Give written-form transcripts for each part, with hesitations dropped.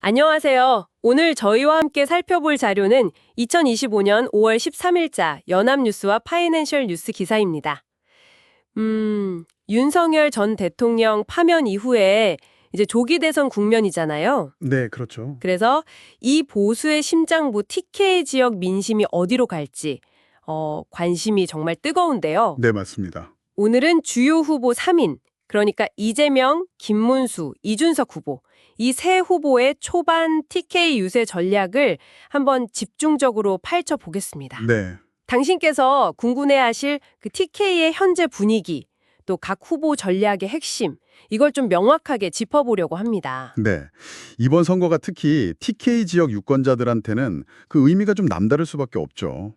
안녕하세요. 오늘 저희와 함께 살펴볼 자료는 2025년 5월 13일자 연합뉴스와 파이낸셜 뉴스 기사입니다. 윤석열 전 대통령 파면 이후에 이제 조기 대선 국면이잖아요. 네, 그렇죠. 그래서 이 보수의 심장부 TK 지역 민심이 어디로 갈지 관심이 정말 뜨거운데요. 네, 맞습니다. 오늘은 주요 후보 3인, 그러니까 이재명, 김문수, 이준석 후보, 이 세 후보의 초반 TK 유세 전략을 한번 집중적으로 파헤쳐 보겠습니다. 네. 당신께서 궁금해하실 그 TK의 현재 분위기, 또 각 후보 전략의 핵심, 이걸 좀 명확하게 짚어보려고 합니다. 네. 이번 선거가 특히 TK 지역 유권자들한테는 그 의미가 좀 남다를 수밖에 없죠.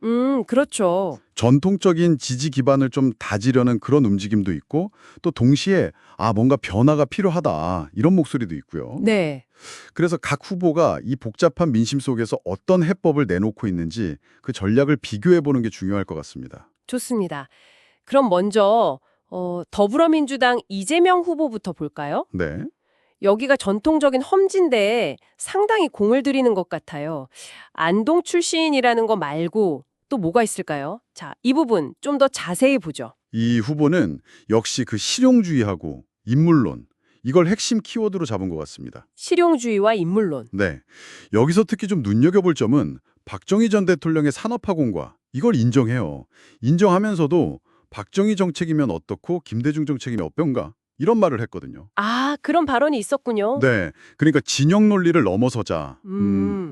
그렇죠. 전통적인 지지 기반을 좀 다지려는 그런 움직임도 있고 또 동시에 뭔가 변화가 필요하다 이런 목소리도 있고요. 네. 그래서 각 후보가 이 복잡한 민심 속에서 어떤 해법을 내놓고 있는지 그 전략을 비교해 보는 게 중요할 것 같습니다. 좋습니다. 그럼 먼저 더불어민주당 이재명 후보부터 볼까요? 네. 여기가 전통적인 험지인데 상당히 공을 들이는 것 같아요. 안동 출신이라는 거 말고 또 뭐가 있을까요? 자, 이 부분 좀 더 자세히 보죠. 이 후보는 역시 그 실용주의하고 인물론 이걸 핵심 키워드로 잡은 것 같습니다. 실용주의와 인물론. 네. 여기서 특히 좀 눈여겨볼 점은 박정희 전 대통령의 산업화공과 이걸 인정해요. 인정하면서도 박정희 정책이면 어떻고 김대중 정책이면 어떤가 이런 말을 했거든요. 아, 그런 발언이 있었군요. 네. 그러니까 진영 논리를 넘어서자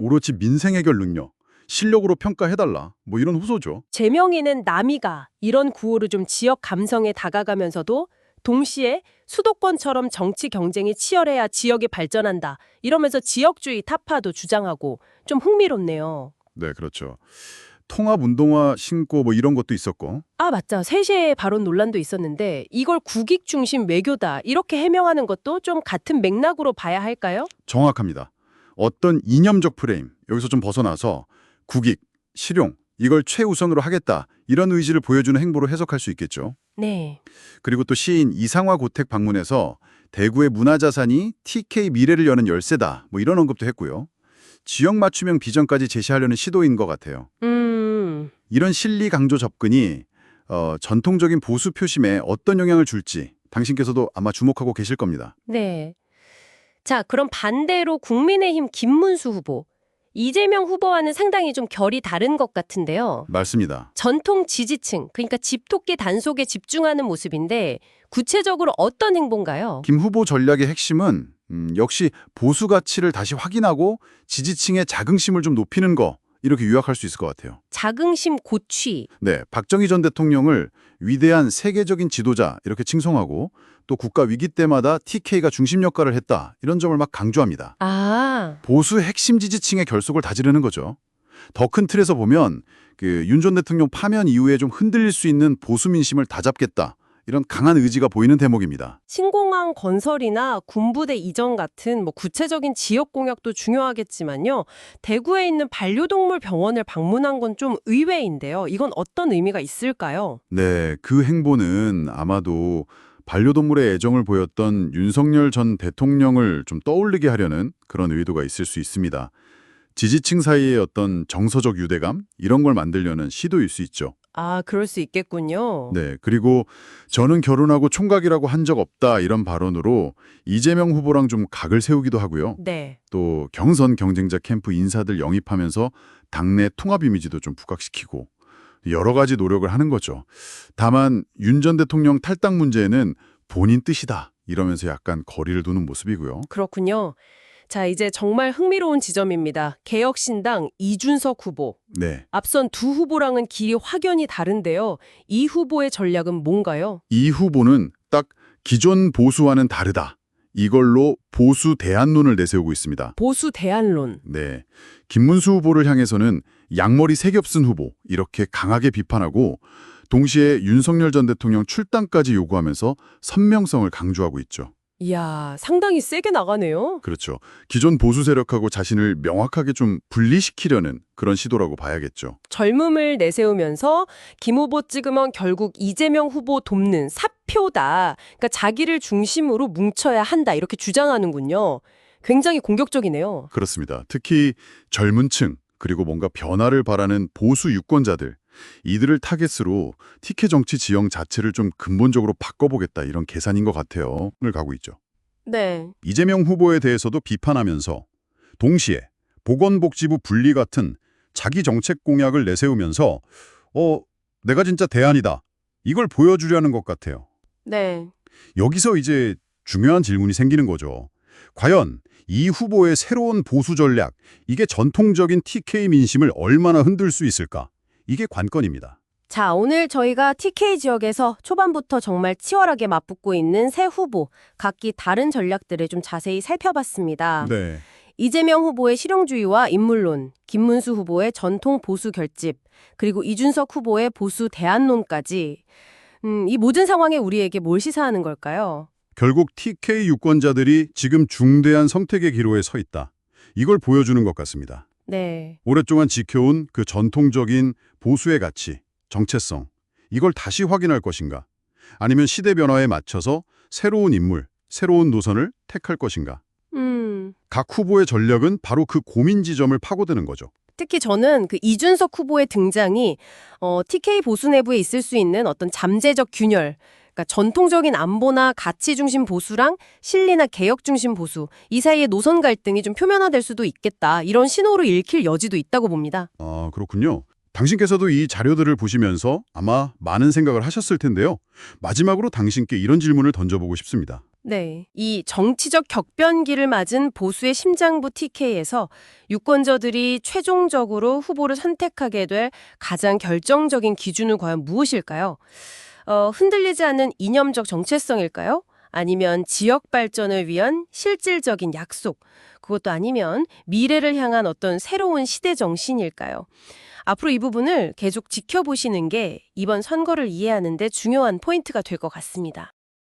오로지 민생 해결 능력, 실력으로 평가해달라 뭐 이런 호소죠. 제명이는 남이가 이런 구호로 좀 지역 감성에 다가가면서도 동시에 수도권처럼 정치 경쟁이 치열해야 지역이 발전한다. 이러면서 지역주의 타파도 주장하고 좀 흥미롭네요. 네, 그렇죠. 통합운동화 신고 뭐 이런 것도 있었고 아, 맞죠. 세시의 발언 논란도 있었는데 이걸 국익 중심 외교다 이렇게 해명하는 것도 좀 같은 맥락으로 봐야 할까요? 정확합니다. 어떤 이념적 프레임, 여기서 좀 벗어나서 국익, 실용, 이걸 최우선으로 하겠다 이런 의지를 보여주는 행보로 해석할 수 있겠죠. 네. 그리고 또 시인 이상화 고택 방문해서 대구의 문화자산이 TK 미래를 여는 열쇠다 뭐 이런 언급도 했고요. 지역 맞춤형 비전까지 제시하려는 시도인 것 같아요. 이런 실리 강조 접근이 전통적인 보수 표심에 어떤 영향을 줄지 당신께서도 아마 주목하고 계실 겁니다. 네. 자, 그럼 반대로 국민의힘 김문수 후보. 이재명 후보와는 상당히 좀 결이 다른 것 같은데요. 맞습니다. 전통 지지층, 그러니까 집토끼 단속에 집중하는 모습인데 구체적으로 어떤 행보인가요? 김 후보 전략의 핵심은 역시 보수 가치를 다시 확인하고 지지층의 자긍심을 좀 높이는 거 이렇게 요약할 수 있을 것 같아요. 자긍심 고취. 네, 박정희 전 대통령을 위대한 세계적인 지도자 이렇게 칭송하고 또 국가 위기 때마다 TK가 중심 역할을 했다 이런 점을 막 강조합니다. 아, 보수 핵심 지지층의 결속을 다지려는 거죠. 더 큰 틀에서 보면 그 윤 전 대통령 파면 이후에 좀 흔들릴 수 있는 보수 민심을 다잡겠다. 이런 강한 의지가 보이는 대목입니다. 신공항 건설이나 군부대 이전 같은 뭐 구체적인 지역 공약도 중요하겠지만요. 대구에 있는 반려동물 병원을 방문한 건 좀 의외인데요. 이건 어떤 의미가 있을까요? 네, 그 행보는 아마도 반려동물의 애정을 보였던 윤석열 전 대통령을 좀 떠올리게 하려는 그런 의도가 있을 수 있습니다. 지지층 사이의 어떤 정서적 유대감 이런 걸 만들려는 시도일 수 있죠. 아, 그럴 수 있겠군요. 네, 그리고 저는 결혼하고 총각이라고 한 적 없다 이런 발언으로 이재명 후보랑 좀 각을 세우기도 하고요. 네. 또 경선 경쟁자 캠프 인사들 영입하면서 당내 통합 이미지도 좀 부각시키고 여러 가지 노력을 하는 거죠. 다만 윤 전 대통령 탈당 문제는 본인 뜻이다 이러면서 약간 거리를 두는 모습이고요. 그렇군요. 자, 이제 정말 흥미로운 지점입니다. 개혁신당 이준석 후보. 네, 앞선 두 후보랑은 길이 확연히 다른데요. 이 후보의 전략은 뭔가요? 이 후보는 딱 기존 보수와는 다르다. 이걸로 보수 대안론을 내세우고 있습니다. 보수 대안론. 네, 김문수 후보를 향해서는 양머리 세겹쓴 후보 이렇게 강하게 비판하고 동시에 윤석열 전 대통령 출당까지 요구하면서 선명성을 강조하고 있죠. 이야, 상당히 세게 나가네요. 그렇죠. 기존 보수 세력하고 자신을 명확하게 좀 분리시키려는 그런 시도라고 봐야겠죠. 젊음을 내세우면서 김 후보 찍으면 결국 이재명 후보 돕는 사표다. 그러니까 자기를 중심으로 뭉쳐야 한다. 이렇게 주장하는군요. 굉장히 공격적이네요. 그렇습니다. 특히 젊은 층, 그리고 뭔가 변화를 바라는 보수 유권자들, 이들을 타겟으로 TK 정치 지형 자체를 좀 근본적으로 바꿔보겠다 이런 계산인 것 같아요. 을 가고 있죠. 네. 이재명 후보에 대해서도 비판하면서 동시에 보건복지부 분리 같은 자기 정책 공약을 내세우면서 내가 진짜 대안이다. 이걸 보여주려는 것 같아요. 네. 여기서 이제 중요한 질문이 생기는 거죠. 과연 이 후보의 새로운 보수 전략, 이게 전통적인 TK 민심을 얼마나 흔들 수 있을까? 이게 관건입니다. 자, 오늘 저희가 TK 지역에서 초반부터 정말 치열하게 맞붙고 있는 새 후보, 각기 다른 전략들을 좀 자세히 살펴봤습니다. 네. 이재명 후보의 실용주의와 인물론, 김문수 후보의 전통 보수 결집, 그리고 이준석 후보의 보수 대안론까지 이 모든 상황에 우리에게 뭘 시사하는 걸까요? 결국 TK 유권자들이 지금 중대한 선택의 기로에 서 있다. 이걸 보여주는 것 같습니다. 네. 오랫동안 지켜온 그 전통적인 보수의 가치, 정체성, 이걸 다시 확인할 것인가? 아니면 시대 변화에 맞춰서 새로운 인물, 새로운 노선을 택할 것인가? 각 후보의 전략은 바로 그 고민 지점을 파고드는 거죠. 특히 저는 그 이준석 후보의 등장이 TK 보수 내부에 있을 수 있는 어떤 잠재적 균열, 그러니까 전통적인 안보나 가치 중심 보수랑 실리나 개혁 중심 보수, 이 사이의 노선 갈등이 좀 표면화될 수도 있겠다. 이런 신호로 읽힐 여지도 있다고 봅니다. 아, 그렇군요. 당신께서도 이 자료들을 보시면서 아마 많은 생각을 하셨을 텐데요. 마지막으로 당신께 이런 질문을 던져보고 싶습니다. 네. 이 정치적 격변기를 맞은 보수의 심장부 TK에서 유권자들이 최종적으로 후보를 선택하게 될 가장 결정적인 기준은 과연 무엇일까요? 흔들리지 않는 이념적 정체성일까요? 아니면 지역 발전을 위한 실질적인 약속, 그것도 아니면 미래를 향한 어떤 새로운 시대 정신일까요? 앞으로 이 부분을 계속 지켜보시는 게 이번 선거를 이해하는 데 중요한 포인트가 될 것 같습니다.